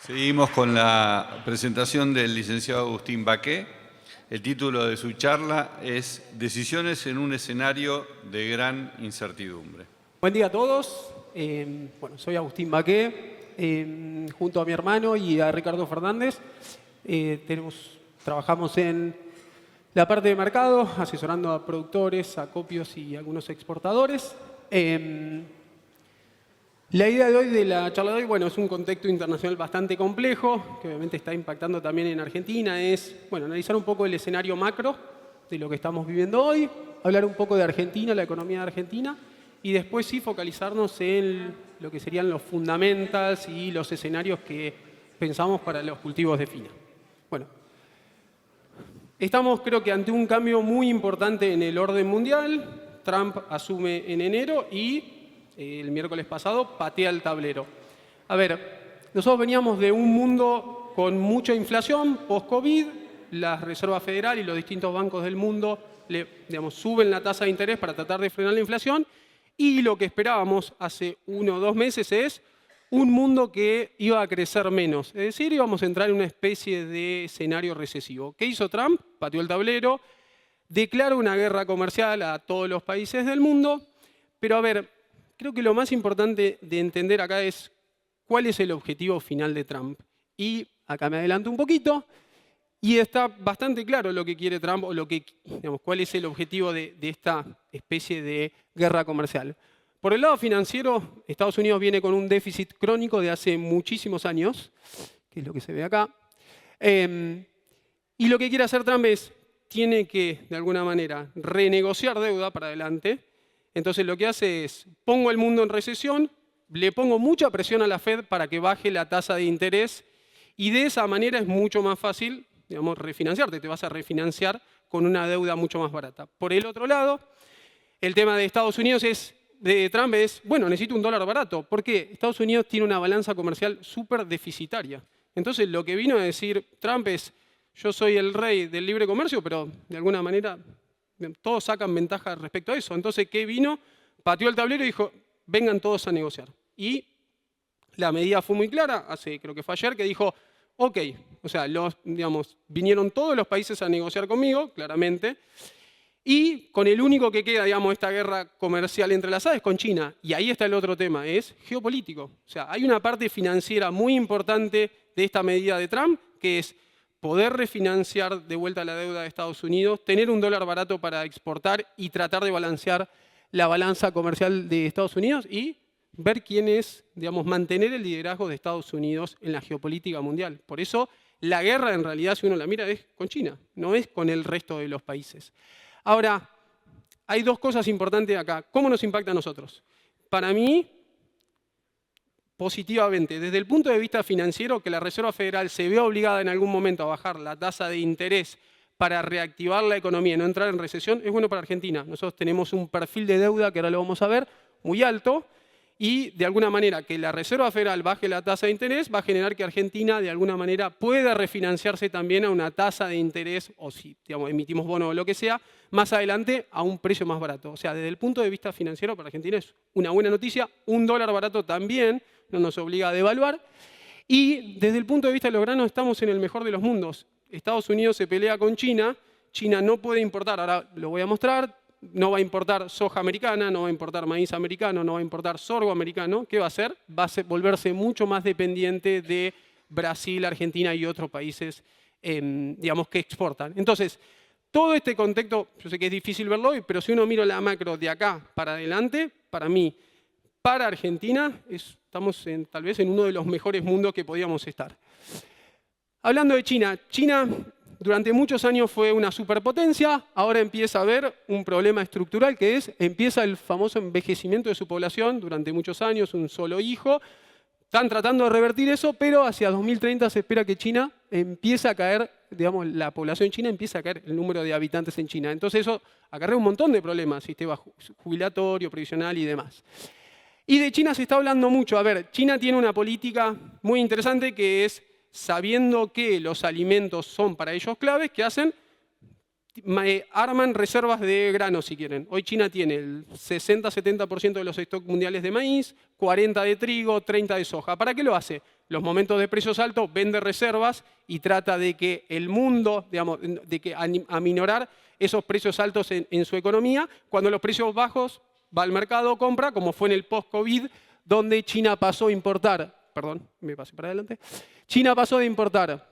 Seguimos con la presentación del licenciado Agustín Baqué. El título de su charla es Decisiones en un escenario de gran incertidumbre. Buen día a todos. Soy Agustín Baqué. Junto a mi hermano y a Ricardo Fernández trabajamos en la parte de mercado, asesorando a productores, acopios y algunos exportadores. La idea de hoy, de la charla de hoy, es un contexto internacional bastante complejo, que obviamente está impactando también en Argentina. Es, analizar un poco el escenario macro de lo que estamos viviendo hoy, hablar un poco de Argentina, la economía de Argentina, y después sí focalizarnos en lo que serían los fundamentals y los escenarios que pensamos para los cultivos de fina. Estamos, creo que, ante un cambio muy importante en el orden mundial. Trump asume en enero y el miércoles pasado patea el tablero. A ver, nosotros veníamos de un mundo con mucha inflación post-COVID. La Reserva Federal y los distintos bancos del mundo suben la tasa de interés para tratar de frenar la inflación. Y lo que esperábamos hace 1 o 2 meses es un mundo que iba a crecer menos. Es decir, íbamos a entrar en una especie de escenario recesivo. ¿Qué hizo Trump? Pateó el tablero, declara una guerra comercial a todos los países del mundo. Pero a ver, creo que lo más importante de entender acá es cuál es el objetivo final de Trump. Y acá me adelanto un poquito, y está bastante claro lo que quiere Trump, o cuál es el objetivo de esta especie de guerra comercial. Por el lado financiero, Estados Unidos viene con un déficit crónico de hace muchísimos años, que es lo que se ve acá. Y lo que quiere hacer Trump tiene que, de alguna manera, renegociar deuda para adelante. Entonces lo que hace es, pongo el mundo en recesión, le pongo mucha presión a la Fed para que baje la tasa de interés, y de esa manera es mucho más fácil, refinanciarte. Te vas a refinanciar con una deuda mucho más barata. Por el otro lado, el tema de Estados Unidos de Trump es, necesito un dólar barato. ¿Por qué? Estados Unidos tiene una balanza comercial súper deficitaria. Entonces lo que vino a decir Trump es, yo soy el rey del libre comercio, pero de alguna manera todos sacan ventaja respecto a eso. Entonces, ¿qué vino? Pateó el tablero y dijo, vengan todos a negociar. Y la medida fue muy clara, creo que fue ayer, que dijo, ok, vinieron todos los países a negociar conmigo, claramente, y con el único que queda, esta guerra comercial entrelazada es con China. Y ahí está el otro tema, es geopolítico. Hay una parte financiera muy importante de esta medida de Trump, que es poder refinanciar de vuelta la deuda de Estados Unidos, tener un dólar barato para exportar y tratar de balancear la balanza comercial de Estados Unidos y ver quién es, mantener el liderazgo de Estados Unidos en la geopolítica mundial. Por eso, la guerra, en realidad, si uno la mira, es con China, no es con el resto de los países. Ahora, hay 2 cosas importantes acá. ¿Cómo nos impacta a nosotros? Para mí, positivamente, desde el punto de vista financiero, que la Reserva Federal se vea obligada en algún momento a bajar la tasa de interés para reactivar la economía y no entrar en recesión, es bueno para Argentina. Nosotros tenemos un perfil de deuda, que ahora lo vamos a ver, muy alto, y de alguna manera que la Reserva Federal baje la tasa de interés va a generar que Argentina de alguna manera pueda refinanciarse también a una tasa de interés, o si emitimos bono o lo que sea, más adelante a un precio más barato. O sea, desde el punto de vista financiero para Argentina es una buena noticia, un dólar barato también, no nos obliga a devaluar. Y desde el punto de vista de los granos estamos en el mejor de los mundos. Estados Unidos se pelea con China, China no puede importar, ahora lo voy a mostrar, no va a importar soja americana, no va a importar maíz americano, no va a importar sorgo americano. ¿Qué va a hacer? Va a volverse mucho más dependiente de Brasil, Argentina y otros países que exportan. Entonces, todo este contexto, yo sé que es difícil verlo hoy, pero si uno mira la macro de acá para adelante, para mí, para Argentina, estamos tal vez en uno de los mejores mundos que podíamos estar. Hablando de China, China durante muchos años fue una superpotencia, ahora empieza a haber un problema estructural que empieza el famoso envejecimiento de su población durante muchos años, un solo hijo. Están tratando de revertir eso, pero hacia 2030 se espera que China empiece a caer, la población china empieza a caer el número de habitantes en China. Entonces eso acarrea un montón de problemas, sistema jubilatorio, previsional y demás. Y de China se está hablando mucho. A ver, China tiene una política muy interesante que es, sabiendo que los alimentos son para ellos claves, ¿qué hacen? arman reservas de grano, si quieren. Hoy China tiene el 60-70% de los stocks mundiales de maíz, 40% de trigo, 30% de soja. ¿Para qué lo hace? Los momentos de precios altos vende reservas y trata de que el mundo, digamos, de que aminorar esos precios altos en su economía. Cuando los precios bajos, va al mercado, compra, como fue en el post-COVID, donde China pasó a importar, China pasó de importar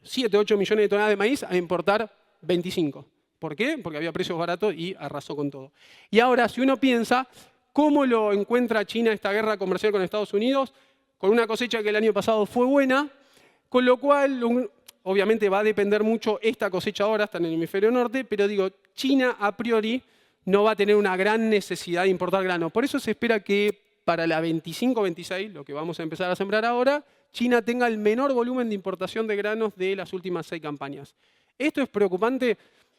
7-8 millones de toneladas de maíz a importar 25. ¿Por qué? Porque había precios baratos y arrasó con todo. Y ahora, si uno piensa, ¿cómo lo encuentra China esta guerra comercial con Estados Unidos? Con una cosecha que el año pasado fue buena, con lo cual, obviamente va a depender mucho esta cosecha ahora, está en el hemisferio norte, pero digo, China a priori no va a tener una gran necesidad de importar grano. Por eso se espera que para la 25-26, lo que vamos a empezar a sembrar ahora, China tenga el menor volumen de importación de granos de las últimas 6 campañas. Esto es preocupante.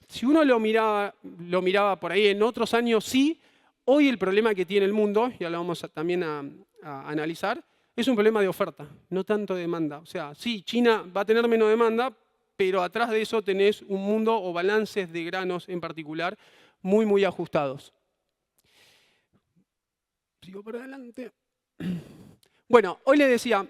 Si uno lo miraba por ahí en otros años, sí. Hoy el problema que tiene el mundo, ya lo vamos también a analizar, es un problema de oferta, no tanto de demanda. O sea, sí, China va a tener menos demanda, pero atrás de eso tenés un mundo o balances de granos en particular muy, muy ajustados. Sigo por adelante. Bueno, hoy les decía,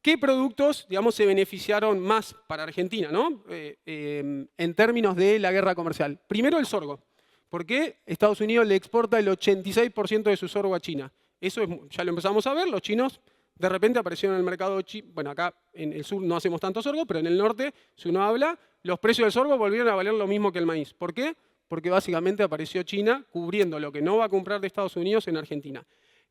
¿qué productos, digamos, se beneficiaron más para Argentina, ¿no? En términos de la guerra comercial? Primero, el sorgo. ¿Por qué? Estados Unidos le exporta el 86% de su sorgo a China. Eso ya lo empezamos a ver. Los chinos de repente aparecieron en el mercado chino. Bueno, acá en el sur no hacemos tanto sorgo, pero en el norte, si uno habla, los precios del sorgo volvieron a valer lo mismo que el maíz. ¿Por qué? Porque básicamente apareció China cubriendo lo que no va a comprar de Estados Unidos en Argentina.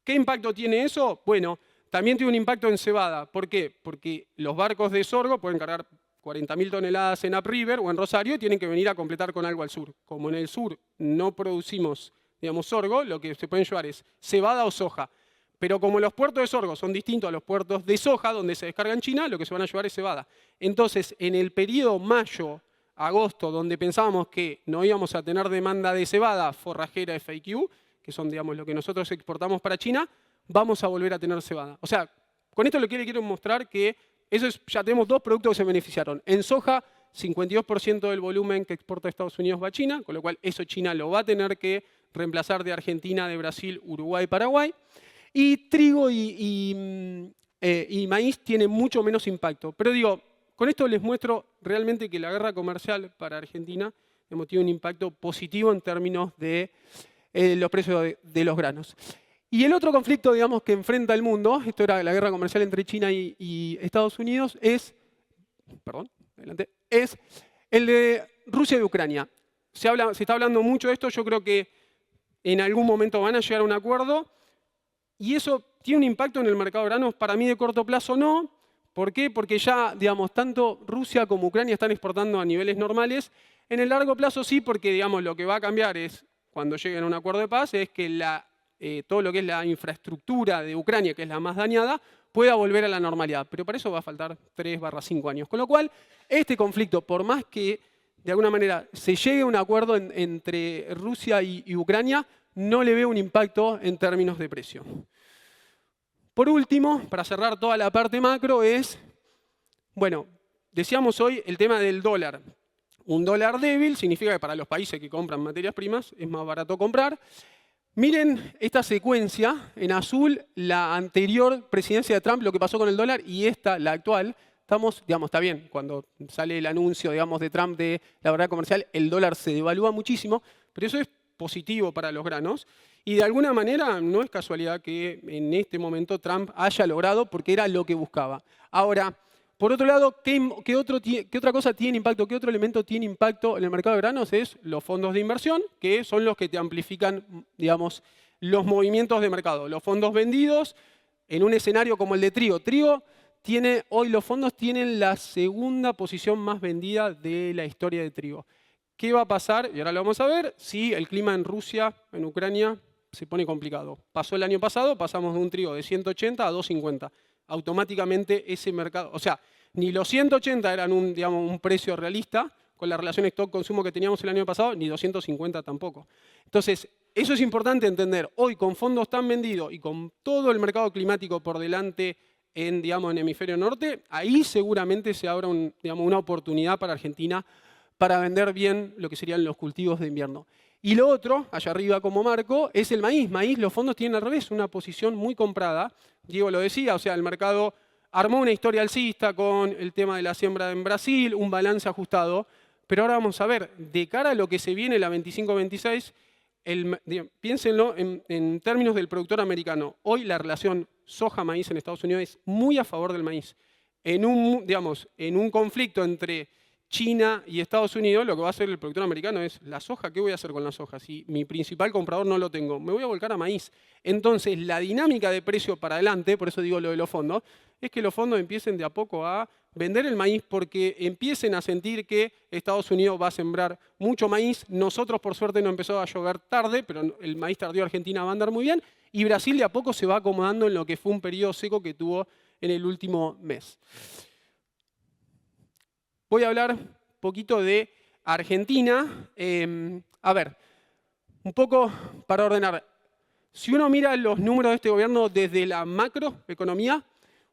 ¿Qué impacto tiene eso? Bueno, también tiene un impacto en cebada. ¿Por qué? Porque los barcos de sorgo pueden cargar 40.000 toneladas en Upriver o en Rosario y tienen que venir a completar con algo al sur. Como en el sur no producimos, digamos, sorgo, lo que se pueden llevar es cebada o soja. Pero como los puertos de sorgo son distintos a los puertos de soja, donde se descarga en China, lo que se van a llevar es cebada. Entonces, en el periodo mayo-agosto, donde pensábamos que no íbamos a tener demanda de cebada, forrajera, FAQ, que son, digamos, lo que nosotros exportamos para China, vamos a volver a tener cebada. O sea, con esto lo que le quiero mostrar que ya tenemos 2 productos que se beneficiaron. En soja, 52% del volumen que exporta Estados Unidos va a China, con lo cual eso China lo va a tener que reemplazar de Argentina, de Brasil, Uruguay, Paraguay. Y trigo y maíz tiene mucho menos impacto. Pero digo, con esto les muestro realmente que la guerra comercial para Argentina tiene un impacto positivo en términos de los precios de los granos. Y el otro conflicto, digamos, que enfrenta el mundo, esto era la guerra comercial entre China y Estados Unidos, es el de Rusia y Ucrania. Se está hablando mucho de esto, yo creo que en algún momento van a llegar a un acuerdo. Y eso tiene un impacto en el mercado de granos, para mí de corto plazo no. ¿Por qué? Porque ya, digamos, tanto Rusia como Ucrania están exportando a niveles normales. En el largo plazo sí, porque, digamos, lo que va a cambiar es, cuando lleguen a un acuerdo de paz, es que todo lo que es la infraestructura de Ucrania, que es la más dañada, pueda volver a la normalidad. Pero para eso va a faltar 3-5 años. Con lo cual, este conflicto, por más que de alguna manera se llegue a un acuerdo entre Rusia y Ucrania, no le veo un impacto en términos de precio. Por último, para cerrar toda la parte macro es, bueno, decíamos hoy el tema del dólar. Un dólar débil significa que para los países que compran materias primas es más barato comprar. Miren esta secuencia, en azul, la anterior presidencia de Trump, lo que pasó con el dólar, y esta, la actual. Está bien, cuando sale el anuncio, digamos, de Trump de la guerra comercial, el dólar se devalúa muchísimo, pero eso es positivo para los granos. Y de alguna manera no es casualidad que en este momento Trump haya logrado, porque era lo que buscaba. Ahora, por otro lado, ¿qué otra cosa tiene impacto? ¿Qué otro elemento tiene impacto en el mercado de granos? Es los fondos de inversión, que son los que te amplifican, digamos, los movimientos de mercado. Los fondos vendidos en un escenario como el de trigo. Hoy los fondos tienen la segunda posición más vendida de la historia de trigo. ¿Qué va a pasar? Y ahora lo vamos a ver, si el clima en Rusia, en Ucrania, se pone complicado. Pasó el año pasado, pasamos de un trigo de 180 a 250. Automáticamente ese mercado, o sea, ni los 180 eran un precio realista con la relación stock-consumo que teníamos el año pasado, ni 250 tampoco. Entonces, eso es importante entender. Hoy, con fondos tan vendidos y con todo el mercado climático por delante en hemisferio norte, ahí seguramente se abra una oportunidad para Argentina para vender bien lo que serían los cultivos de invierno. Y lo otro, allá arriba como marco, es el maíz. Maíz, los fondos tienen al revés, una posición muy comprada. Diego lo decía, o sea, el mercado armó una historia alcista con el tema de la siembra en Brasil, un balance ajustado. Pero ahora vamos a ver, de cara a lo que se viene la 25-26, piénsenlo en términos del productor americano. Hoy la relación soja-maíz en Estados Unidos es muy a favor del maíz. En un conflicto entre China y Estados Unidos, lo que va a hacer el productor americano es la soja. ¿Qué voy a hacer con la soja? Si mi principal comprador no lo tengo, me voy a volcar a maíz. Entonces, la dinámica de precio para adelante, por eso digo lo de los fondos, es que los fondos empiecen de a poco a vender el maíz porque empiecen a sentir que Estados Unidos va a sembrar mucho maíz. Nosotros, por suerte, no empezó a llover tarde, pero el maíz tardío de Argentina va a andar muy bien. Y Brasil de a poco se va acomodando en lo que fue un periodo seco que tuvo en el último mes. Voy a hablar un poquito de Argentina. A ver, un poco para ordenar. Si uno mira los números de este gobierno desde la macroeconomía,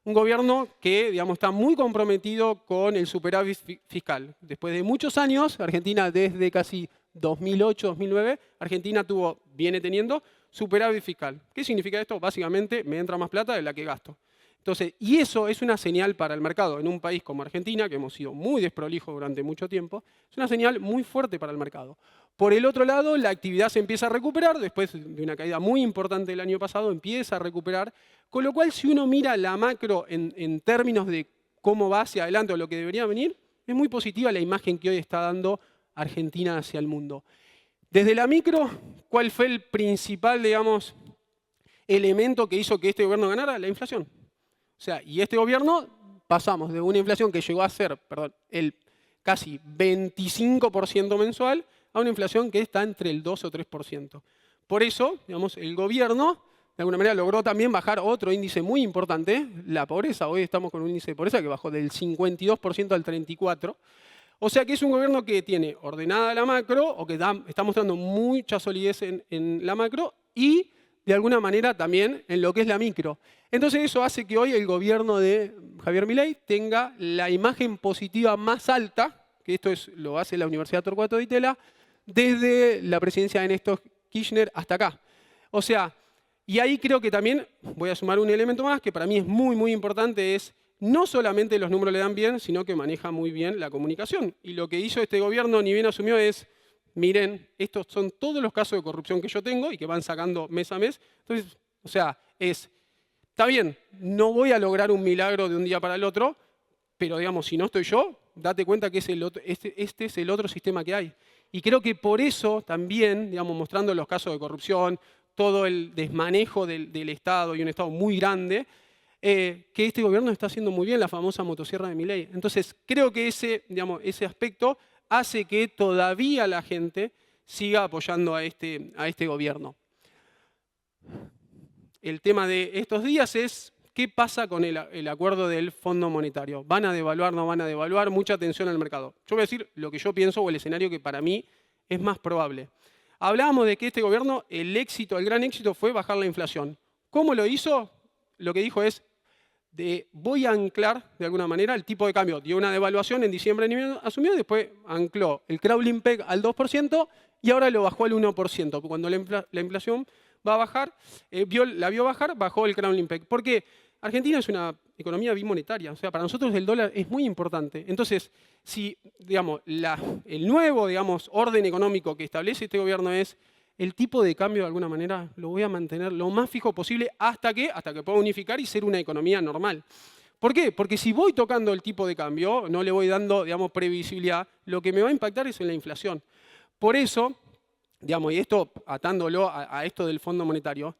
un gobierno que, digamos, está muy comprometido con el superávit fiscal. Después de muchos años, Argentina desde casi 2008-2009, Argentina viene teniendo superávit fiscal. ¿Qué significa esto? Básicamente, me entra más plata de la que gasto. Entonces, y eso es una señal para el mercado. En un país como Argentina, que hemos sido muy desprolijos durante mucho tiempo, es una señal muy fuerte para el mercado. Por el otro lado, la actividad se empieza a recuperar, después de una caída muy importante el año pasado, empieza a recuperar, con lo cual si uno mira la macro en términos de cómo va hacia adelante o lo que debería venir, es muy positiva la imagen que hoy está dando Argentina hacia el mundo. Desde la micro, ¿cuál fue el principal, digamos, elemento que hizo que este gobierno ganara? La inflación. O sea, y este gobierno pasamos de una inflación que llegó a ser, el casi 25% mensual a una inflación que está entre el 2 o 3%. Por eso, digamos, el gobierno de alguna manera logró también bajar otro índice muy importante, la pobreza. Hoy estamos con un índice de pobreza que bajó del 52% al 34%. O sea que es un gobierno que tiene ordenada la macro o que está mostrando mucha solidez en la macro y de alguna manera también en lo que es la micro. Entonces eso hace que hoy el gobierno de Javier Milei tenga la imagen positiva más alta, que esto lo hace la Universidad Torcuato Di Tella, desde la presidencia de Néstor Kirchner hasta acá. O sea, y ahí creo que también voy a sumar un elemento más que para mí es muy, muy importante, es no solamente los números le dan bien, sino que maneja muy bien la comunicación. Y lo que hizo este gobierno, ni bien asumió, es miren, estos son todos los casos de corrupción que yo tengo y que van sacando mes a mes. Entonces, o sea, está bien, no voy a lograr un milagro de un día para el otro, pero digamos, si no estoy yo, date cuenta que este es el otro sistema que hay. Y creo que por eso también, digamos, mostrando los casos de corrupción, todo el desmanejo del Estado y un Estado muy grande, que este gobierno está haciendo muy bien la famosa motosierra de Milei. Entonces, creo que ese aspecto hace que todavía la gente siga apoyando a este gobierno. El tema de estos días es qué pasa con el acuerdo del Fondo Monetario. ¿Van a devaluar, no van a devaluar? Mucha atención al mercado. Yo voy a decir lo que yo pienso o el escenario que para mí es más probable. Hablábamos de que este gobierno, el gran éxito fue bajar la inflación. ¿Cómo lo hizo? Lo que dijo es, voy a anclar de alguna manera el tipo de cambio. Dio una devaluación en diciembre, asumió, después ancló el crawling peg al 2% y ahora lo bajó al 1%. Cuando la inflación va a bajar, la vio bajar, bajó el crawling peg. ¿Por qué? Argentina es una economía bimonetaria, o sea, para nosotros el dólar es muy importante. Entonces, si digamos, el nuevo orden económico que establece este gobierno es el tipo de cambio de alguna manera lo voy a mantener lo más fijo posible hasta que pueda unificar y ser una economía normal. ¿Por qué? Porque si voy tocando el tipo de cambio, no le voy dando, previsibilidad, lo que me va a impactar es en la inflación. Por eso, y esto atándolo a esto del Fondo Monetario,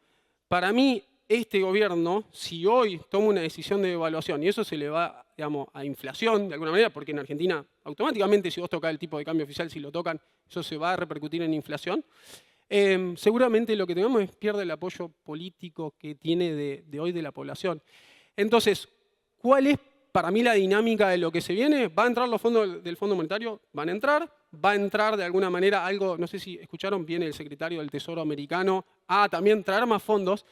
para mí este gobierno, si hoy toma una decisión de devaluación y eso se le va, a inflación de alguna manera, porque en Argentina automáticamente si vos tocás el tipo de cambio oficial, si lo tocan, eso se va a repercutir en inflación. Seguramente lo que tenemos es pierde el apoyo político que tiene de hoy de la población. Entonces, ¿cuál es para mí la dinámica de lo que se viene? ¿Va a entrar los fondos del Fondo Monetario? Van a entrar. Va a entrar de alguna manera algo, no sé si escucharon, viene el secretario del Tesoro americano a también traer más fondos.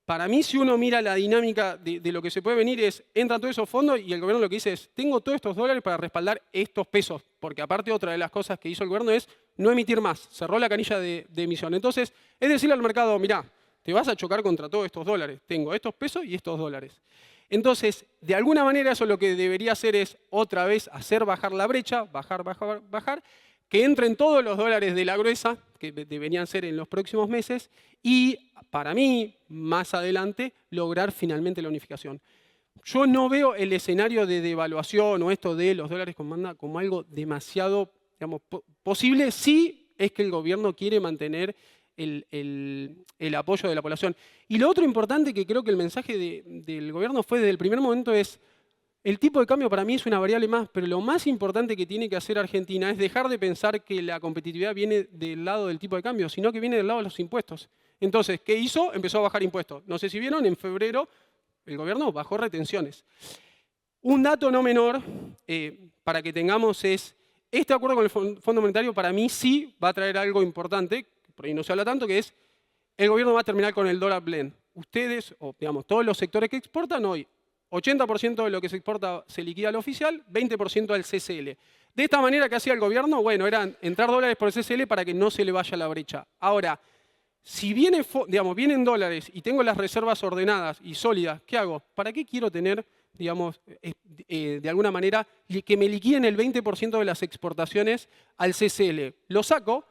Para mí, si uno mira la dinámica de lo que se puede venir, entran todos esos fondos y el gobierno lo que dice es, tengo todos estos dólares para respaldar estos pesos. Porque aparte otra de las cosas que hizo el gobierno es no emitir más, cerró la canilla de emisión. Entonces, es decirle al mercado, mirá, te vas a chocar contra todos estos dólares. Tengo estos pesos y estos dólares. Entonces, de alguna manera eso lo que debería hacer es otra vez hacer bajar la brecha, bajar, que entren todos los dólares de la gruesa, que deberían ser en los próximos meses, y para mí, más adelante, lograr finalmente la unificación. Yo no veo el escenario de devaluación o esto de los dólares con banda como algo demasiado, digamos, posible si es que el gobierno quiere mantener el apoyo de la población. Y lo otro importante que creo que el mensaje del gobierno fue desde el primer momento es, el tipo de cambio para mí es una variable más, pero lo más importante que tiene que hacer Argentina es dejar de pensar que la competitividad viene del lado del tipo de cambio, sino que viene del lado de los impuestos. Entonces, ¿qué hizo? Empezó a bajar impuestos. No sé si vieron, en febrero el gobierno bajó retenciones. Un dato no menor para que tengamos es, este acuerdo con el Fondo Monetario para mí sí va a traer algo importante, por ahí no se habla tanto, que es el gobierno va a terminar con el dólar blend. Ustedes, o digamos, todos los sectores que exportan hoy, 80% de lo que se exporta se liquida al oficial, 20% al CCL. De esta manera, ¿qué hacía el gobierno? Bueno, era entrar dólares por el CCL para que no se le vaya la brecha. Ahora, si vienen dólares y tengo las reservas ordenadas y sólidas, ¿qué hago? ¿Para qué quiero tener, digamos, de alguna manera, que me liquiden el 20% de las exportaciones al CCL? Lo saco,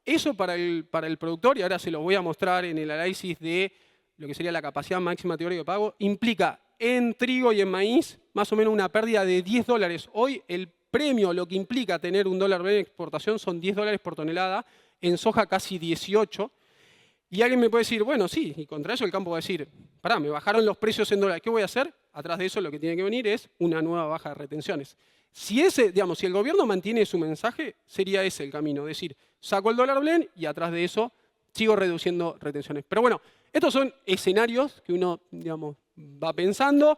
eso para el productor, y ahora se lo voy a mostrar en el análisis de lo que sería la capacidad máxima teórica de pago, implica en trigo y en maíz más o menos una pérdida de $10. Hoy el premio, lo que implica tener un dólar en exportación son $10 por tonelada, en soja casi 18. Y alguien me puede decir, bueno, sí, y contra eso el campo va a decir, pará, me bajaron los precios en dólares, ¿qué voy a hacer? Atrás de eso lo que tiene que venir es una nueva baja de retenciones. Si el gobierno mantiene su mensaje, sería ese el camino, es decir, saco el dólar blend y atrás de eso sigo reduciendo retenciones. Pero bueno, estos son escenarios que uno, digamos, va pensando.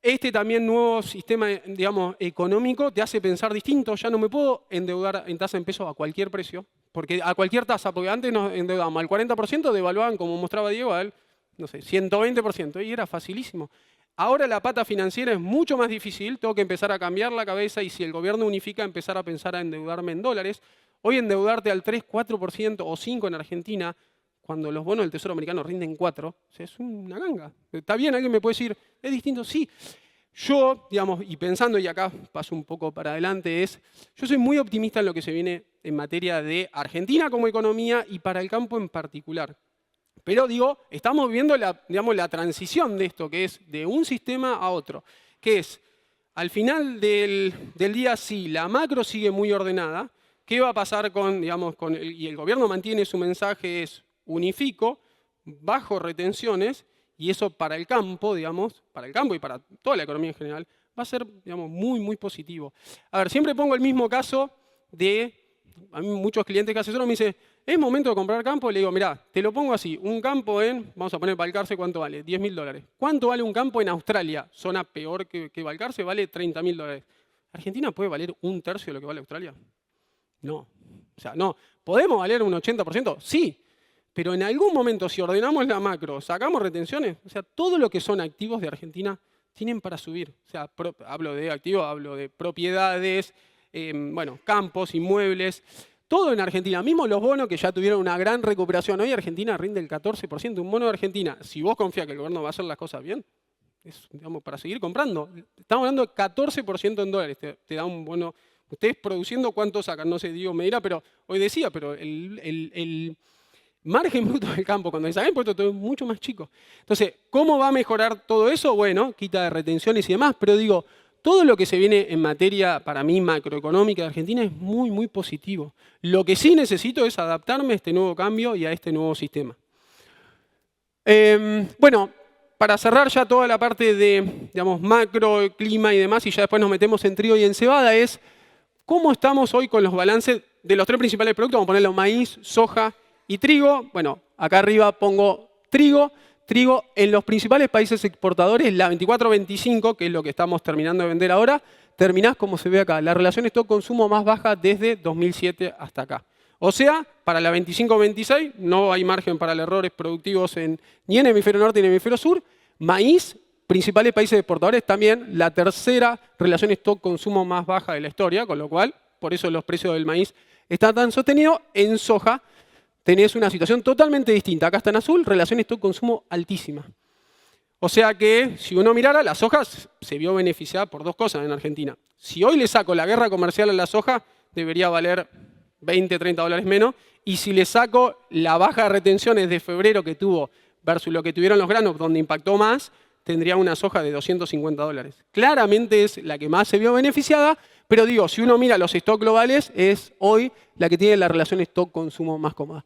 Este también nuevo sistema, digamos, económico te hace pensar distinto. Ya no me puedo endeudar en tasa en pesos a cualquier precio, porque a cualquier tasa, porque antes nos endeudábamos al 40%, devaluaban, como mostraba Diego, al, no sé, 120%, y era facilísimo. Ahora la pata financiera es mucho más difícil, tengo que empezar a cambiar la cabeza y si el gobierno unifica, empezar a pensar a endeudarme en dólares. Hoy endeudarte al 3, 4% o 5% en Argentina, cuando los bonos del Tesoro americano rinden 4%, o sea, es una ganga. Está bien, alguien me puede decir, ¿es distinto? Sí. Yo, digamos, y pensando, y acá paso un poco para adelante, yo soy muy optimista en lo que se viene en materia de Argentina como economía y para el campo en particular. Pero digo, estamos viviendo la transición de esto, que es de un sistema a otro, que es, al final del día, sí, la macro sigue muy ordenada. ¿Qué va a pasar y el gobierno mantiene su mensaje, es unifico, bajo retenciones, y eso para el campo, para el campo y para toda la economía en general, va a ser, muy, muy positivo. A ver, siempre pongo el mismo caso a mí muchos clientes que asesoran me dicen, ¿es momento de comprar campo? Y le digo, mirá, te lo pongo así, un campo vamos a poner Balcarce, ¿cuánto vale? $10.000. ¿Cuánto vale un campo en Australia? Zona peor que Balcarce, vale $30.000. ¿Argentina puede valer un tercio de lo que vale Australia? No. O sea, no. ¿Podemos valer un 80%? Sí. Pero en algún momento, si ordenamos la macro, sacamos retenciones, o sea, todo lo que son activos de Argentina tienen para subir. O sea, hablo de activos, hablo de propiedades, campos, inmuebles, todo en Argentina. Mismo los bonos que ya tuvieron una gran recuperación. Hoy Argentina rinde el 14%. Un bono de Argentina, si vos confías que el gobierno va a hacer las cosas bien, es para seguir comprando. Estamos hablando de 14% en dólares. Te da un bono. Ustedes produciendo, ¿cuánto sacan? No sé, Diego me dirá, pero hoy decía, pero el margen bruto del campo, cuando se saca impuestos, todo es mucho más chico. Entonces, ¿cómo va a mejorar todo eso? Bueno, quita de retenciones y demás, pero digo, todo lo que se viene en materia, para mí, macroeconómica de Argentina es muy, muy positivo. Lo que sí necesito es adaptarme a este nuevo cambio y a este nuevo sistema. Para cerrar ya toda la parte de, macro, clima y demás, y ya después nos metemos en trigo y en cebada, es cómo estamos hoy con los balances de los tres principales productos. Vamos a ponerlo maíz, soja y trigo. Bueno, acá arriba pongo trigo. Trigo en los principales países exportadores, la 24-25, que es lo que estamos terminando de vender ahora, terminás como se ve acá. La relación stock-consumo más baja desde 2007 hasta acá. O sea, para la 25-26 no hay margen para errores productivos ni en hemisferio norte ni en hemisferio sur. Maíz, principales países exportadores, también la tercera relación stock-consumo más baja de la historia, con lo cual, por eso los precios del maíz están tan sostenidos. En soja tenés una situación totalmente distinta. Acá está en azul, relación stock-consumo altísima. O sea que, si uno mirara, la soja se vio beneficiada por dos cosas en Argentina. Si hoy le saco la guerra comercial a la soja, debería valer 20, 30 dólares menos. Y si le saco la baja de retenciones de febrero que tuvo versus lo que tuvieron los granos, donde impactó más, tendría una soja de 250 dólares. Claramente es la que más se vio beneficiada, pero digo, si uno mira los stocks globales, es hoy la que tiene la relación stock-consumo más cómoda.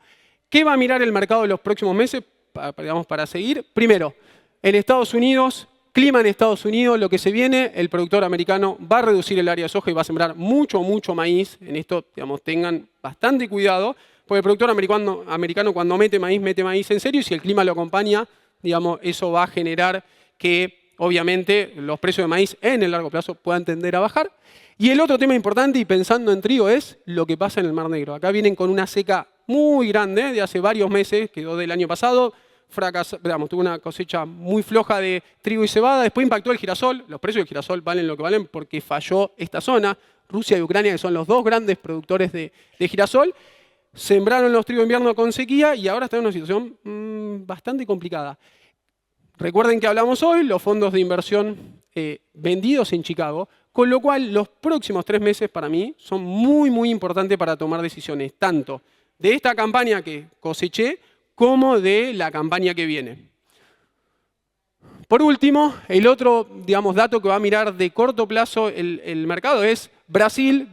¿Qué va a mirar el mercado en los próximos meses para seguir? Primero, en Estados Unidos, clima en Estados Unidos, lo que se viene, el productor americano va a reducir el área de soja y va a sembrar mucho maíz. En esto, digamos, tengan bastante cuidado, porque el productor americano cuando mete maíz en serio, y si el clima lo acompaña, digamos, eso va a generar que, obviamente, los precios de maíz en el largo plazo puedan tender a bajar. Y el otro tema importante, y pensando en trigo, es lo que pasa en el Mar Negro. Acá vienen con una seca muy grande, de hace varios meses, quedó del año pasado, tuvo una cosecha muy floja de trigo y cebada, después impactó el girasol, los precios del girasol valen lo que valen porque falló esta zona, Rusia y Ucrania, que son los dos grandes productores de girasol, sembraron los trigos de invierno con sequía y ahora está en una situación bastante complicada. Recuerden que hablamos hoy, los fondos de inversión vendidos en Chicago, con lo cual los próximos 3 meses para mí son muy importantes para tomar decisiones, tanto de esta campaña que coseché, como de la campaña que viene. Por último, el otro, digamos, dato que va a mirar de corto plazo el mercado es Brasil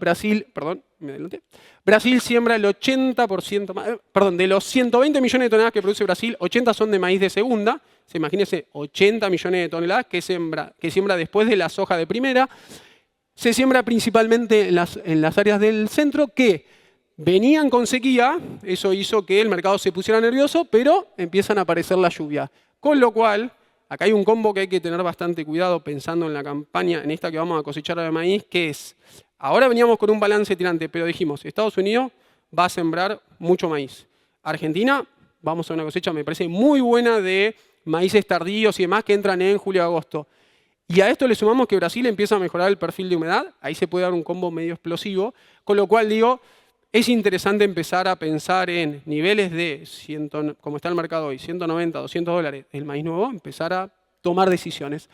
siembra el 80%, de los 120 millones de toneladas que produce Brasil, 80 son de maíz de segunda. Imagínense, 80 millones de toneladas que siembra después de la soja de primera. Se siembra principalmente en las áreas del centro que venían con sequía, eso hizo que el mercado se pusiera nervioso, pero empiezan a aparecer las lluvias. Con lo cual, acá hay un combo que hay que tener bastante cuidado pensando en la campaña, en esta que vamos a cosechar de maíz, que es, ahora veníamos con un balance tirante, pero dijimos, Estados Unidos va a sembrar mucho maíz. Argentina, vamos a una cosecha, me parece muy buena de maíces tardíos y demás que entran en julio-agosto. Y a esto le sumamos que Brasil empieza a mejorar el perfil de humedad, ahí se puede dar un combo medio explosivo, con lo cual digo, es interesante empezar a pensar en niveles de, como está el mercado hoy, 190, 200 dólares el maíz nuevo, empezar a tomar decisiones.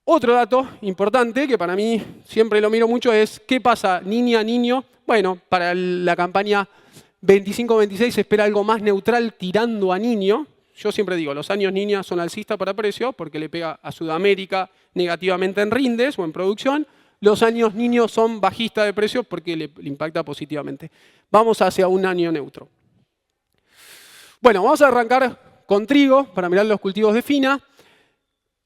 Otro dato importante, que para mí siempre lo miro mucho, es qué pasa niña, niño. Bueno, para la campaña 25-26 se espera algo más neutral tirando a niño. Yo siempre digo, los años niña son alcistas para precios porque le pega a Sudamérica negativamente en rindes o en producción. Los años niños son bajistas de precios porque le impacta positivamente. Vamos hacia un año neutro. Bueno, vamos a arrancar con trigo para mirar los cultivos de fina.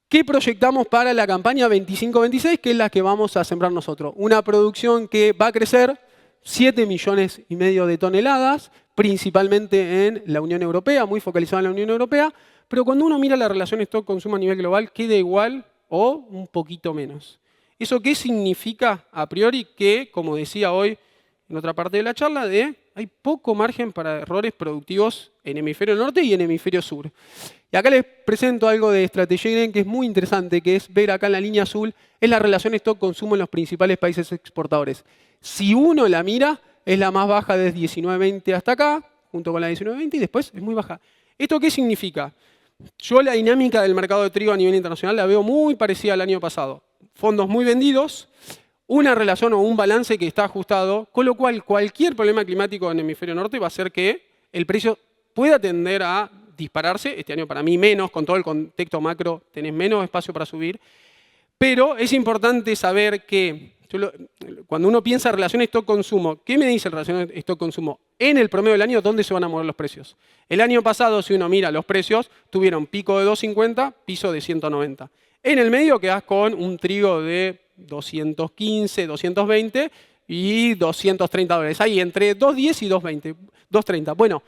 ¿Qué proyectamos para la campaña 25-26? Que es la que vamos a sembrar nosotros. Una producción que va a crecer 7,5 millones de toneladas, principalmente en la Unión Europea, muy focalizada en la Unión Europea. Pero cuando uno mira la relación stock-consumo a nivel global, queda igual o un poquito menos. ¿Eso qué significa a priori? Que, como decía hoy en otra parte de la charla, hay poco margen para errores productivos en hemisferio norte y en hemisferio sur. Y acá les presento algo de estrategia Grain que es muy interesante, que es ver acá en la línea azul, es la relación stock-consumo en los principales países exportadores. Si uno la mira, es la más baja desde 19-20 hasta acá, junto con la 19-20, y después es muy baja. ¿Esto qué significa? Yo la dinámica del mercado de trigo a nivel internacional la veo muy parecida al año pasado. Fondos muy vendidos, una relación o un balance que está ajustado, con lo cual cualquier problema climático en el hemisferio norte va a hacer que el precio pueda tender a dispararse. Este año para mí menos, con todo el contexto macro tenés menos espacio para subir. Pero es importante saber que cuando uno piensa en relación stock-consumo, ¿qué me dice en relación stock-consumo? En el promedio del año, ¿dónde se van a mover los precios? El año pasado, si uno mira los precios, tuvieron pico de 250, piso de 190. En el medio quedás con un trigo de 215, 220 y 230 dólares. Ahí entre 210 y 220, 230. Bueno,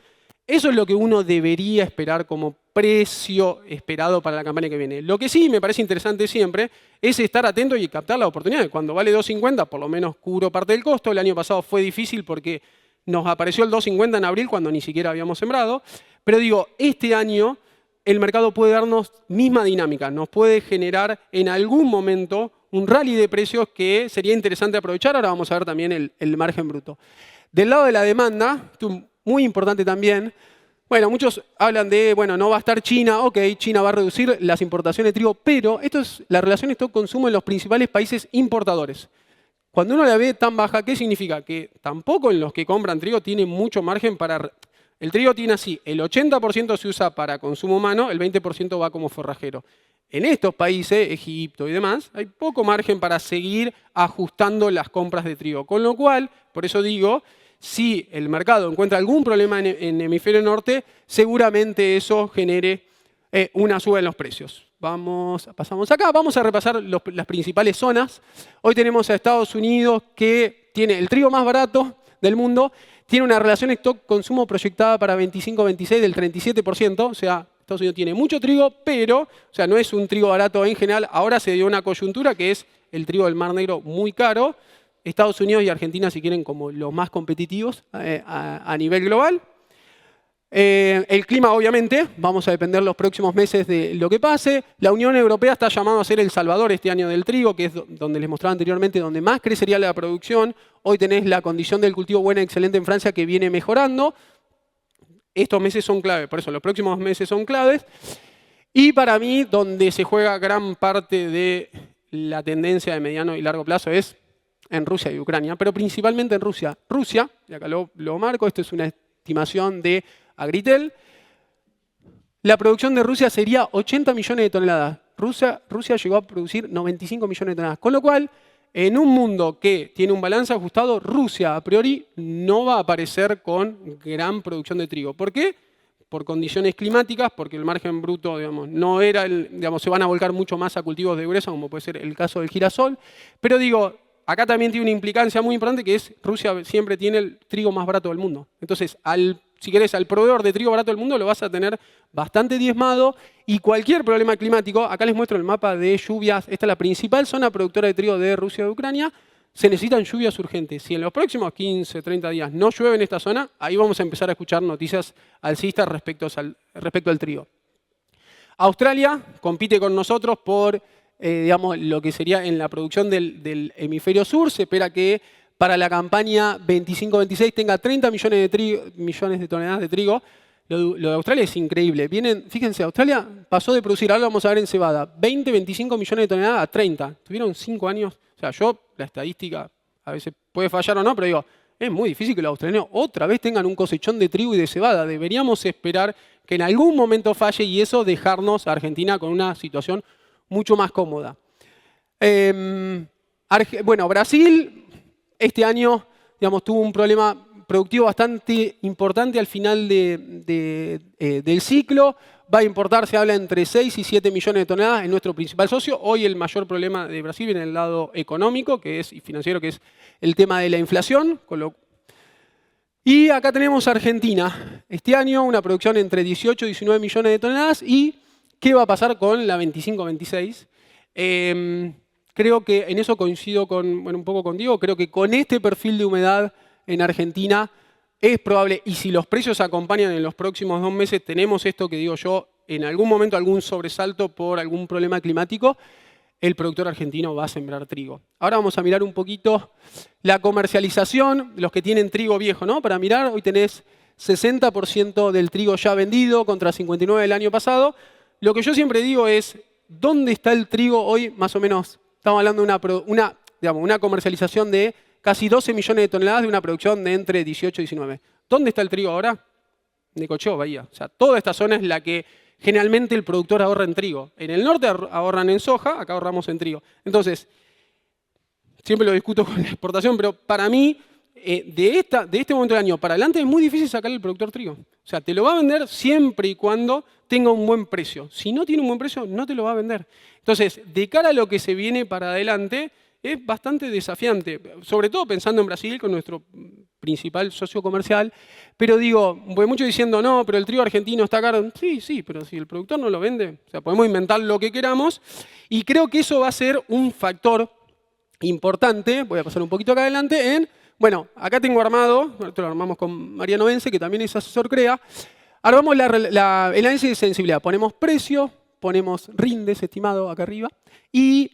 eso es lo que uno debería esperar como precio esperado para la campaña que viene. Lo que sí me parece interesante siempre es estar atento y captar la oportunidad. Cuando vale 250, por lo menos cubro parte del costo. El año pasado fue difícil porque Nos apareció el 2.50 en abril cuando ni siquiera habíamos sembrado. Pero digo, este año el mercado puede darnos misma dinámica. Nos puede generar en algún momento un rally de precios que sería interesante aprovechar. Ahora vamos a ver también el margen bruto. Del lado de la demanda, esto muy importante también. Bueno, muchos hablan de, bueno, no va a estar China, ok, China va a reducir las importaciones de trigo, pero esto es la relación stock-consumo en los principales países importadores. Cuando uno la ve tan baja, ¿qué significa? Que tampoco en los que compran trigo tiene mucho margen para... El trigo tiene así, el 80% se usa para consumo humano, el 20% va como forrajero. En estos países, Egipto y demás, hay poco margen para seguir ajustando las compras de trigo. Con lo cual, por eso digo, si el mercado encuentra algún problema en hemisferio norte, seguramente eso genere una suba en los precios. Pasamos acá, vamos a repasar las principales zonas. Hoy tenemos a Estados Unidos que tiene el trigo más barato del mundo, tiene una relación stock-consumo proyectada para 25-26 del 37%, o sea, Estados Unidos tiene mucho trigo, pero no es un trigo barato en general. Ahora se dio una coyuntura que es el trigo del Mar Negro muy caro. Estados Unidos y Argentina, si quieren, como los más competitivos a nivel global. El clima, obviamente, vamos a depender los próximos meses de lo que pase. La Unión Europea está llamada a ser el salvador este año del trigo, que es donde les mostraba anteriormente, donde más crecería la producción. Hoy tenés la condición del cultivo buena, excelente en Francia, que viene mejorando. Estos meses son clave, por eso los próximos meses son claves. Y para mí, donde se juega gran parte de la tendencia de mediano y largo plazo es en Rusia y Ucrania, pero principalmente en Rusia. Rusia, y acá lo marco, esto es una estimación de Agritel, la producción de Rusia sería 80 millones de toneladas. Rusia llegó a producir 95 millones de toneladas, con lo cual, en un mundo que tiene un balance ajustado, Rusia a priori no va a aparecer con gran producción de trigo. ¿Por qué? Por condiciones climáticas, porque el margen bruto, no era se van a volcar mucho más a cultivos de gruesa, como puede ser el caso del girasol. Pero digo, acá también tiene una implicancia muy importante, que es Rusia siempre tiene el trigo más barato del mundo. Entonces, si querés, al proveedor de trigo barato del mundo lo vas a tener bastante diezmado, y cualquier problema climático, acá les muestro el mapa de lluvias, esta es la principal zona productora de trigo de Rusia y de Ucrania, se necesitan lluvias urgentes. Si en los próximos 15, 30 días no llueve en esta zona, ahí vamos a empezar a escuchar noticias alcistas respecto al trigo. Australia compite con nosotros por lo que sería en la producción del hemisferio sur. Se espera que para la campaña 25-26 tenga 30 millones de toneladas de trigo. Lo de Australia es increíble. Fíjense, Australia pasó de producir, ahora vamos a ver en cebada, 20-25 millones de toneladas a 30. Tuvieron 5 años. O sea, la estadística a veces puede fallar o no, pero digo, es muy difícil que los australianos otra vez tengan un cosechón de trigo y de cebada. Deberíamos esperar que en algún momento falle y eso dejarnos a Argentina con una situación mucho más cómoda. Bueno, Brasil este año tuvo un problema productivo bastante importante al final del ciclo. Va a importar, se habla, entre 6 y 7 millones de toneladas, es nuestro principal socio. Hoy el mayor problema de Brasil viene del lado económico y financiero, que es el tema de la inflación. Y acá tenemos Argentina. Este año una producción entre 18 y 19 millones de toneladas. ¿Y qué va a pasar con la 25-26? Creo que en eso coincido un poco con Diego. Creo que con este perfil de humedad en Argentina es probable, y si los precios acompañan en los próximos 2 meses, tenemos esto que digo yo, en algún momento algún sobresalto por algún problema climático, el productor argentino va a sembrar trigo. Ahora vamos a mirar un poquito la comercialización, los que tienen trigo viejo, ¿no? Para mirar, hoy tenés 60% del trigo ya vendido contra 59% del año pasado. Lo que yo siempre digo es, ¿dónde está el trigo hoy? Más o menos, estamos hablando de una comercialización de casi 12 millones de toneladas de una producción de entre 18 y 19. ¿Dónde está el trigo ahora? Necochea, Bahía. O sea, toda esta zona es la que generalmente el productor ahorra en trigo. En el norte ahorran en soja, acá ahorramos en trigo. Entonces, siempre lo discuto con la exportación, pero para mí, de este momento del año para adelante, es muy difícil sacarle el productor trigo. O sea, te lo va a vender siempre y cuando tenga un buen precio. Si no tiene un buen precio, no te lo va a vender. Entonces, de cara a lo que se viene para adelante, es bastante desafiante, sobre todo pensando en Brasil, con nuestro principal socio comercial. Pero digo, voy mucho diciendo, no, pero el trigo argentino está caro. Sí, pero si el productor no lo vende, o sea, podemos inventar lo que queramos. Y creo que eso va a ser un factor importante, voy a pasar un poquito acá adelante, en Bueno, acá tengo armado, esto lo armamos con Mariano Vence, que también es asesor CREA. Armamos el análisis de sensibilidad. Ponemos precio, ponemos rindes estimado acá arriba y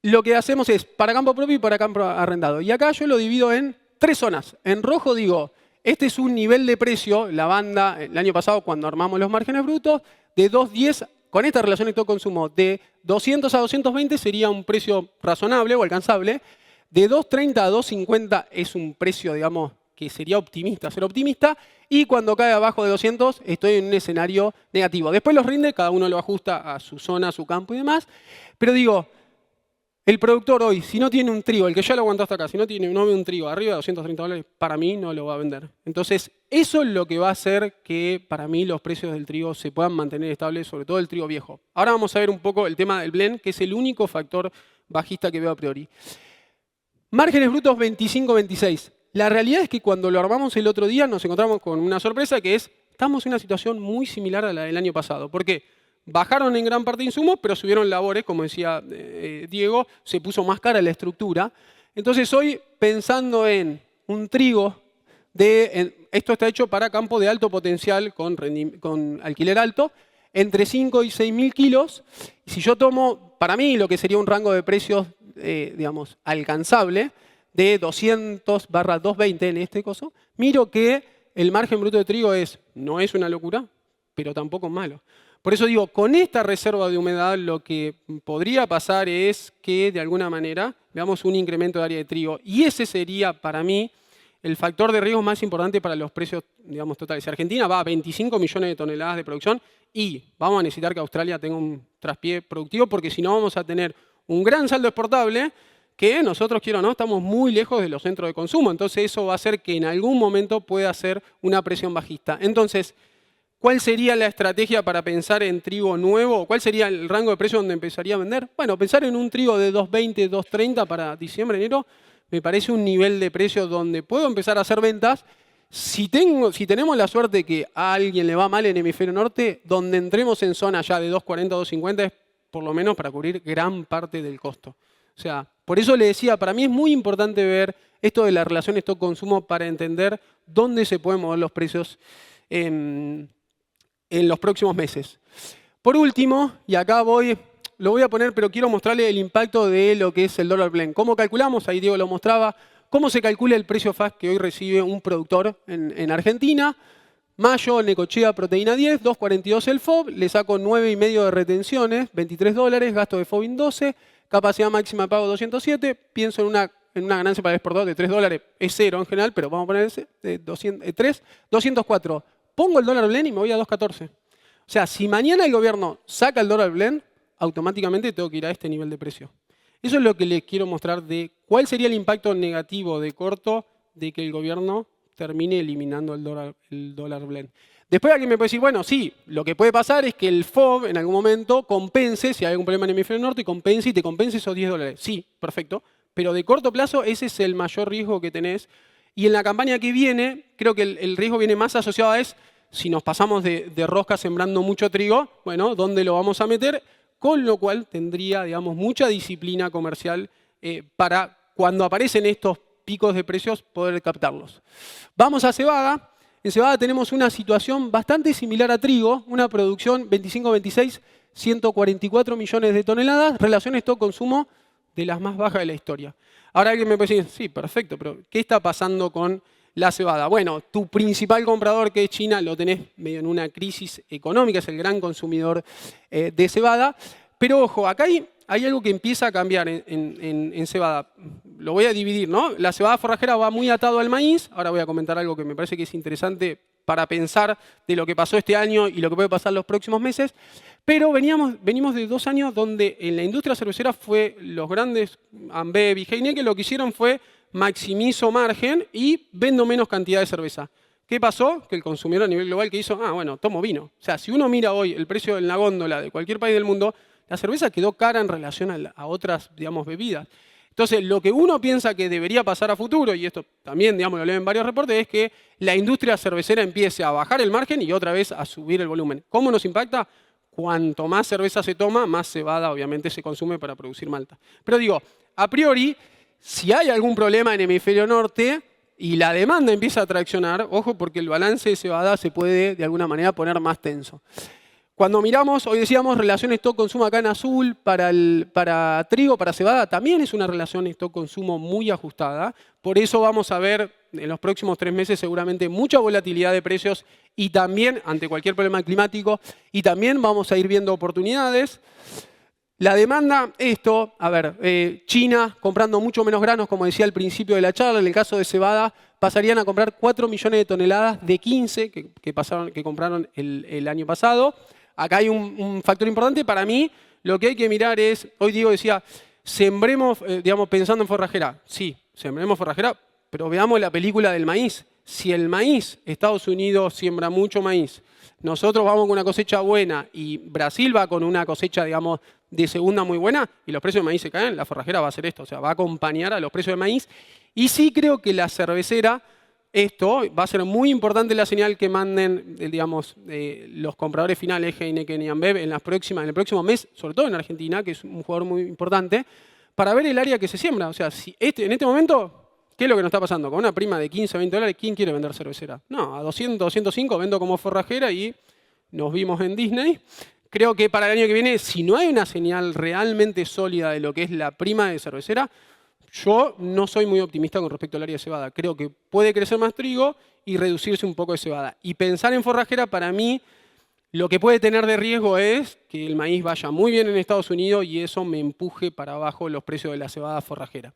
lo que hacemos es para campo propio y para campo arrendado. Y acá yo lo divido en 3 zonas. En rojo digo, este es un nivel de precio, la banda, el año pasado cuando armamos los márgenes brutos, de 2.10, con esta relación de todo consumo, de 200 a 220 sería un precio razonable o alcanzable. De 2.30 a 2.50 es un precio, digamos, que sería optimista, ser optimista. Y cuando cae abajo de 200 estoy en un escenario negativo. Después los rinde, cada uno lo ajusta a su zona, a su campo y demás. Pero digo, el productor hoy, si no tiene un trigo, el que ya lo aguantó hasta acá, si no ve un trigo arriba de $230, para mí no lo va a vender. Entonces, eso es lo que va a hacer que para mí los precios del trigo se puedan mantener estables, sobre todo el trigo viejo. Ahora vamos a ver un poco el tema del blend, que es el único factor bajista que veo a priori. Márgenes brutos 25-26. La realidad es que cuando lo armamos el otro día nos encontramos con una sorpresa que es, estamos en una situación muy similar a la del año pasado. ¿Por qué? Bajaron en gran parte insumos, pero subieron labores, como decía Diego, se puso más cara la estructura. Entonces hoy, pensando en un trigo, esto está hecho para campo de alto potencial con alquiler alto, entre 5 y 6.000 kilos. Si yo tomo, para mí, lo que sería un rango de precios, digamos, alcanzable, de 200/220 en este caso, miro que el margen bruto de trigo no es una locura, pero tampoco es malo. Por eso digo, con esta reserva de humedad lo que podría pasar es que de alguna manera veamos un incremento de área de trigo. Y ese sería para mí el factor de riesgo más importante para los precios, digamos, totales. Si Argentina va a 25 millones de toneladas de producción y vamos a necesitar que Australia tenga un traspié productivo porque si no vamos a tener un gran saldo exportable que nosotros, quiero o no, estamos muy lejos de los centros de consumo. Entonces eso va a hacer que en algún momento pueda ser una presión bajista. Entonces, ¿cuál sería la estrategia para pensar en trigo nuevo? ¿Cuál sería el rango de precio donde empezaría a vender? Bueno, pensar en un trigo de 2.20, 2.30 para diciembre, enero, me parece un nivel de precio donde puedo empezar a hacer ventas. Si tenemos la suerte de que a alguien le va mal en el hemisferio norte, donde entremos en zona ya de 2.40, 2.50 es por lo menos para cubrir gran parte del costo. O sea, por eso le decía, para mí es muy importante ver esto de la relación stock-consumo para entender dónde se pueden mover los precios en los próximos meses. Por último, y acá lo voy a poner, pero quiero mostrarle el impacto de lo que es el dólar blend. ¿Cómo calculamos? Ahí Diego lo mostraba. ¿Cómo se calcula el precio FAS que hoy recibe un productor en Argentina? Mayo, Necochea, proteína 10, 2.42 el FOB, le saco 9,5 de retenciones, $23, gasto de FOBIN 12, capacidad máxima de pago 207, pienso en una ganancia para el exportador de $3, es cero en general, pero vamos a poner de 204. Pongo el dólar blend y me voy a 2.14. O sea, si mañana el gobierno saca el dólar blend, automáticamente tengo que ir a este nivel de precio. Eso es lo que les quiero mostrar de cuál sería el impacto negativo de corto de que el gobierno termine eliminando el dólar blend. Después alguien me puede decir, bueno, sí, lo que puede pasar es que el FOB en algún momento compense, si hay algún problema en el hemisferio norte, y te compense esos $10. Sí, perfecto. Pero de corto plazo ese es el mayor riesgo que tenés. Y en la campaña que viene, creo que el riesgo viene más asociado a si nos pasamos de rosca sembrando mucho trigo, bueno, ¿dónde lo vamos a meter? Con lo cual tendría, digamos, mucha disciplina comercial para cuando aparecen estos picos de precios poder captarlos. Vamos a cebada. En cebada tenemos una situación bastante similar a trigo, una producción 25-26, 144 millones de toneladas, relación stock-consumo de las más bajas de la historia. Ahora alguien me puede decir, sí, perfecto, pero ¿qué está pasando con la cebada? Bueno, tu principal comprador, que es China, lo tenés medio en una crisis económica, es el gran consumidor de cebada. Pero ojo, acá hay algo que empieza a cambiar en cebada. Lo voy a dividir, ¿no? La cebada forrajera va muy atado al maíz. Ahora voy a comentar algo que me parece que es interesante para pensar de lo que pasó este año y lo que puede pasar los próximos meses. Pero venimos de 2 años donde en la industria cervecera fue los grandes, Ambev y Heineken, lo que hicieron fue maximizo margen y vendo menos cantidad de cerveza. ¿Qué pasó? Que el consumidor a nivel global que hizo, bueno, tomo vino. O sea, si uno mira hoy el precio en la góndola de cualquier país del mundo, la cerveza quedó cara en relación a otras, digamos, bebidas. Entonces, lo que uno piensa que debería pasar a futuro, y esto también, digamos, lo leo en varios reportes, es que la industria cervecera empiece a bajar el margen y otra vez a subir el volumen. ¿Cómo nos impacta? Cuanto más cerveza se toma, más cebada obviamente se consume para producir malta. Pero digo, a priori, Si hay algún problema en el hemisferio norte y la demanda empieza a traccionar, ojo porque el balance de cebada se puede de alguna manera poner más tenso. Cuando miramos, hoy decíamos relación stock-consumo acá en azul, para trigo, para cebada, también es una relación stock-consumo muy ajustada. Por eso vamos a ver en los próximos 3 meses seguramente mucha volatilidad de precios y también ante cualquier problema climático, y también vamos a ir viendo oportunidades. La demanda, China comprando mucho menos granos, como decía al principio de la charla, en el caso de cebada, pasarían a comprar 4 millones de toneladas de 15 que compraron el año pasado. Acá hay un factor importante. Para mí, lo que hay que mirar es, hoy Diego decía, sembremos, pensando en forrajera. Sí, sembremos forrajera, pero veamos la película del maíz. Si el maíz, Estados Unidos siembra mucho maíz, nosotros vamos con una cosecha buena y Brasil va con una cosecha, de segunda muy buena y los precios de maíz se caen, la forrajera va a hacer esto, o sea, va a acompañar a los precios de maíz. Y sí creo que la cervecera, esto va a ser muy importante la señal que manden, los compradores finales, Heineken y Ambev, en el próximo mes, sobre todo en Argentina, que es un jugador muy importante, para ver el área que se siembra. O sea, en este momento, ¿qué es lo que nos está pasando? Con una prima de 15 a 20 dólares, ¿quién quiere vender cervecera? No, a 200, 205 vendo como forrajera y nos vimos en Disney. Creo que para el año que viene, si no hay una señal realmente sólida de lo que es la prima de cervecera, yo no soy muy optimista con respecto al área de cebada. Creo que puede crecer más trigo y reducirse un poco de cebada. Y pensar en forrajera, para mí, lo que puede tener de riesgo es que el maíz vaya muy bien en Estados Unidos y eso me empuje para abajo los precios de la cebada forrajera.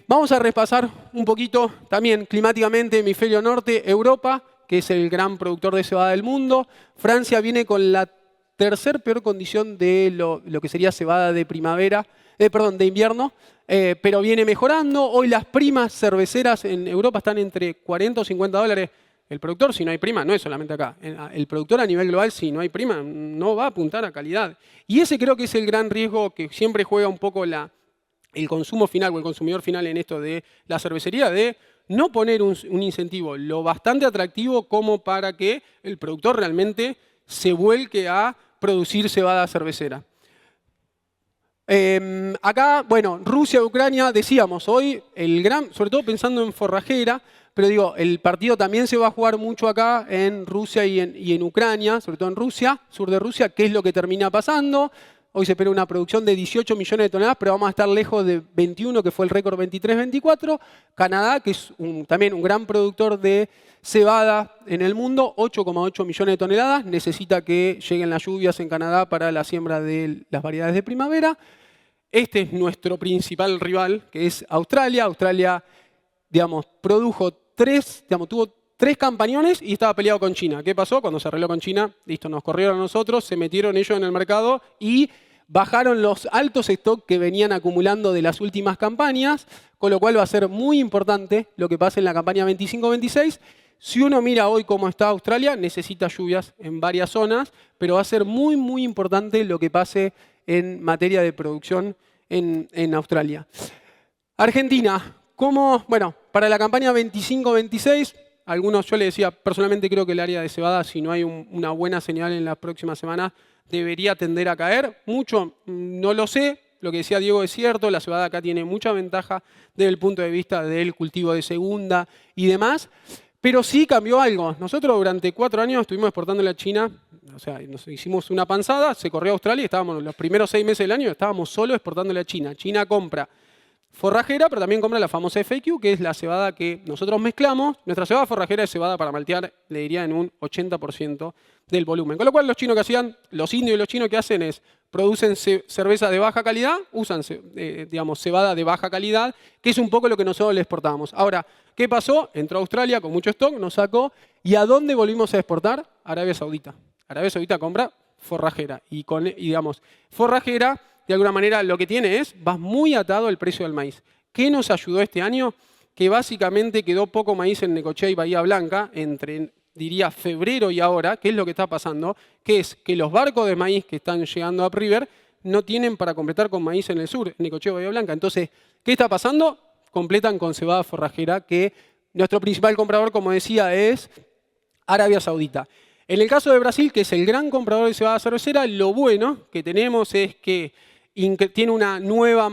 Vamos a repasar un poquito también climáticamente hemisferio norte, Europa, que es el gran productor de cebada del mundo. Francia viene con la tercer peor condición de lo que sería cebada de de invierno, pero viene mejorando. Hoy las primas cerveceras en Europa están entre 40 o 50 dólares. El productor, si no hay prima, no es solamente acá. El productor a nivel global, si no hay prima, no va a apuntar a calidad. Y ese creo que es el gran riesgo que siempre juega un poco el consumo final o el consumidor final en esto de la cervecería, de no poner un incentivo lo bastante atractivo como para que el productor realmente se vuelque a producir cebada cervecera. Acá, Rusia, Ucrania, decíamos hoy, sobre todo pensando en forrajera, pero el partido también se va a jugar mucho acá en Rusia y en Ucrania, sobre todo en Rusia, sur de Rusia, ¿qué es lo que termina pasando? Hoy se espera una producción de 18 millones de toneladas, pero vamos a estar lejos de 21, que fue el récord 23-24. Canadá, que es también un gran productor de cebada en el mundo, 8,8 millones de toneladas. Necesita que lleguen las lluvias en Canadá para la siembra de las variedades de primavera. Este es nuestro principal rival, que es Australia. Australia, tuvo 3 campañones y estaba peleado con China. ¿Qué pasó? Cuando se arregló con China, listo, nos corrieron a nosotros, se metieron ellos en el mercado y bajaron los altos stocks que venían acumulando de las últimas campañas, con lo cual va a ser muy importante lo que pase en la campaña 25-26. Si uno mira hoy cómo está Australia, necesita lluvias en varias zonas, pero va a ser muy, muy importante lo que pase en materia de producción en Australia. Argentina, para la campaña 25-26, yo le decía, personalmente creo que el área de cebada, si no hay una buena señal en las próximas semanas, debería tender a caer. Mucho, no lo sé, lo que decía Diego es cierto, la cebada acá tiene mucha ventaja desde el punto de vista del cultivo de segunda y demás, pero sí cambió algo. Nosotros durante 4 años estuvimos exportando a la China, o sea, nos hicimos una panzada, se corrió a Australia y estábamos los primeros 6 meses del año, estábamos solo exportando a la China. China compra forrajera, pero también compra la famosa FAQ, que es la cebada que nosotros mezclamos. Nuestra cebada forrajera es cebada para maltear, le diría, en un 80% del volumen. Con lo cual, los indios y los chinos que hacen es, producen cerveza de baja calidad, usan cebada de baja calidad, que es un poco lo que nosotros le exportábamos. Ahora, ¿qué pasó? Entró a Australia con mucho stock, nos sacó, ¿y a dónde volvimos a exportar? Arabia Saudita. Arabia Saudita compra forrajera. Y forrajera, de alguna manera, lo que tiene va muy atado al precio del maíz. ¿Qué nos ayudó este año? Que básicamente quedó poco maíz en Necochea y Bahía Blanca, entre, diría, febrero y ahora. ¿Qué es lo que está pasando? Que es que los barcos de maíz que están llegando a River no tienen para completar con maíz en el sur, en Necochea y Bahía Blanca. Entonces, ¿qué está pasando? Completan con cebada forrajera, que nuestro principal comprador, como decía, es Arabia Saudita. En el caso de Brasil, que es el gran comprador de cebada cervecera, lo bueno que tenemos es que tiene una nueva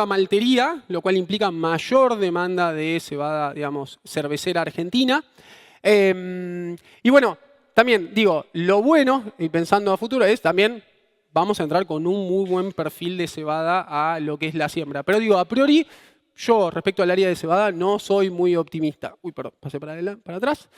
maltería, lo cual implica mayor demanda de cebada, digamos, cervecera argentina. Y bueno, también digo, lo bueno, y pensando a futuro, es también vamos a entrar con un muy buen perfil de cebada a lo que es la siembra. Pero digo, a priori, yo respecto al área de cebada no soy muy optimista. Uy, perdón, pasé para atrás.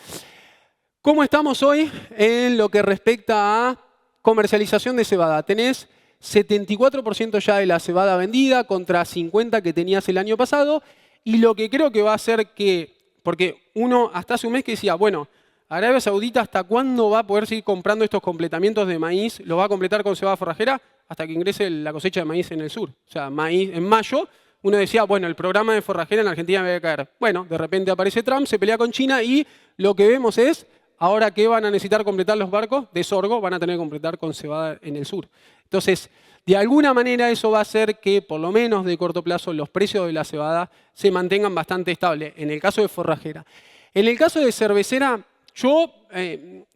¿Cómo estamos hoy en lo que respecta a comercialización de cebada? Tenés 74% ya de la cebada vendida contra 50% que tenías el año pasado. Y lo que creo que va a hacer que, porque uno hasta hace un mes que decía, bueno, Arabia Saudita ¿hasta cuándo va a poder seguir comprando estos completamientos de maíz? ¿Lo va a completar con cebada forrajera? Hasta que ingrese la cosecha de maíz en el sur. O sea, maíz en mayo. Uno decía, bueno, el programa de forrajera en Argentina me va a caer. Bueno, de repente aparece Trump, se pelea con China y lo que vemos es, ahora que van a necesitar completar los barcos de sorgo, van a tener que completar con cebada en el sur. Entonces, de alguna manera eso va a hacer que, por lo menos de corto plazo, los precios de la cebada se mantengan bastante estables, en el caso de forrajera. En el caso de cervecera, yo,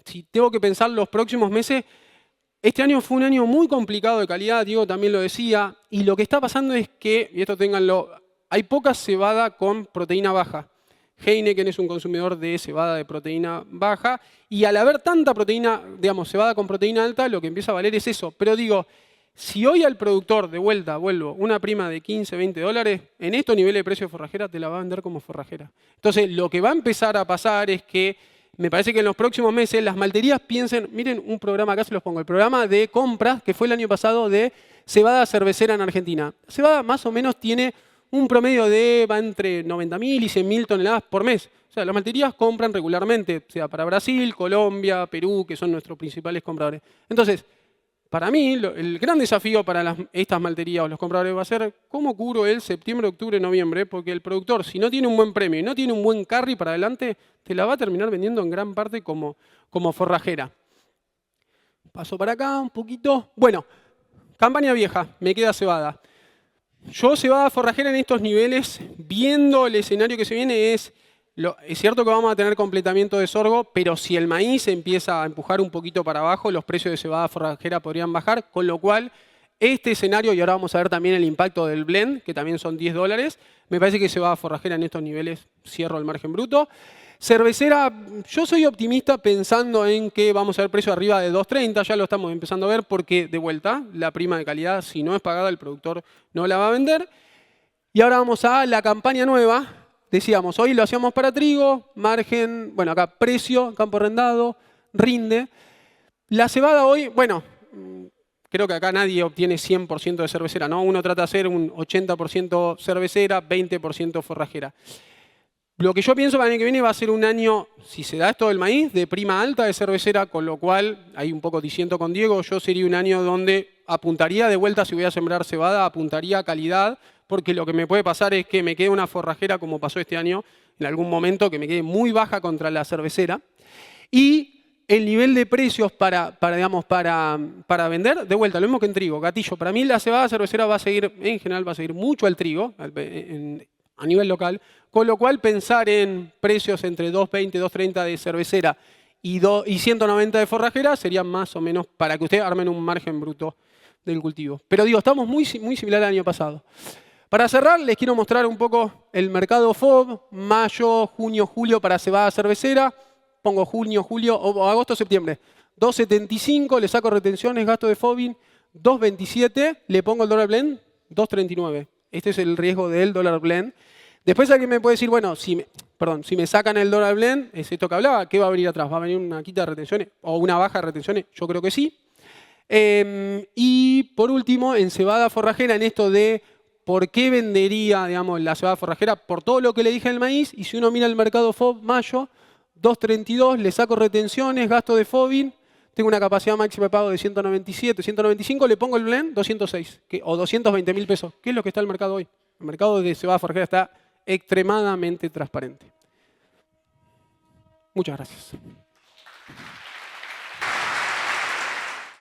si tengo que pensar los próximos meses, este año fue un año muy complicado de calidad, Diego también lo decía, y lo que está pasando es que, y esto ténganlo, hay poca cebada con proteína baja. Heineken es un consumidor de cebada de proteína baja, y al haber tanta proteína, digamos, cebada con proteína alta, lo que empieza a valer es eso. Pero digo, si hoy al productor, de vuelta, vuelvo, una prima de 15, 20 dólares, en estos niveles de precio de forrajera te la va a vender como forrajera. Entonces, lo que va a empezar a pasar es que me parece que en los próximos meses las malterías piensen, miren un programa, acá se los pongo, el programa de compras que fue el año pasado de cebada cervecera en Argentina. La cebada más o menos tiene un promedio va entre 90.000 y 100.000 toneladas por mes. O sea, las malterías compran regularmente, sea para Brasil, Colombia, Perú, que son nuestros principales compradores. Entonces, para mí, el gran desafío para estas malterías o los compradores va a ser cómo cubro el septiembre, octubre, noviembre, porque el productor, si no tiene un buen premio y no tiene un buen carry para adelante, te la va a terminar vendiendo en gran parte como forrajera. Paso para acá un poquito. Bueno, campaña vieja, me queda cebada. Yo cebada forrajera en estos niveles, viendo el escenario que se viene, es cierto que vamos a tener completamiento de sorgo, pero si el maíz empieza a empujar un poquito para abajo, los precios de cebada forrajera podrían bajar, con lo cual este escenario, y ahora vamos a ver también el impacto del blend, que también son 10 dólares, me parece que cebada forrajera en estos niveles cierro el margen bruto. Cervecera, yo soy optimista pensando en que vamos a ver precio arriba de 2.30, ya lo estamos empezando a ver porque, de vuelta, la prima de calidad, si no es pagada, el productor no la va a vender. Y ahora vamos a la campaña nueva. Decíamos, hoy lo hacíamos para trigo, margen, bueno, acá precio, campo arrendado, rinde. La cebada hoy, bueno, creo que acá nadie obtiene 100% de cervecera, ¿no? Uno trata de hacer un 80% cervecera, 20% forrajera. Lo que yo pienso para el año que viene va a ser un año, si se da esto del maíz, de prima alta de cervecera, con lo cual, ahí un poco diciendo con Diego, yo sería un año donde apuntaría de vuelta, si voy a sembrar cebada, apuntaría a calidad, porque lo que me puede pasar es que me quede una forrajera, como pasó este año, en algún momento, que me quede muy baja contra la cervecera. Y el nivel de precios para vender, de vuelta, lo mismo que en trigo, gatillo. Para mí la cebada cervecera va a seguir, en general, va a seguir mucho al trigo, a nivel local, con lo cual pensar en precios entre 2.20, 2.30 de cervecera y 190 de forrajera sería más o menos para que ustedes armen un margen bruto del cultivo. Pero digo, estamos muy similar al año pasado. Para cerrar, les quiero mostrar un poco el mercado FOB, mayo, junio, julio para cebada cervecera. Pongo junio, julio o agosto, septiembre. 2.75, le saco retenciones, gasto de FOBIN. 2.27, le pongo el dólar blend, 2.39. Este es el riesgo del dólar blend. Después alguien me puede decir, bueno, si me sacan el dólar blend, es esto que hablaba, ¿qué va a venir atrás? ¿Va a venir una quita de retenciones o una baja de retenciones? Yo creo que sí. Y por último, en cebada forrajera, en esto de por qué vendería, digamos, la cebada forrajera, por todo lo que le dije al maíz, y si uno mira el mercado FOB, mayo, 2.32, le saco retenciones, gasto de FOBIN, tengo una capacidad máxima de pago de 197, 195, le pongo el blend, 206, o 220.000 pesos. ¿Qué es lo que está en el mercado hoy? El mercado de cebada forrajera está extremadamente transparente. Muchas gracias.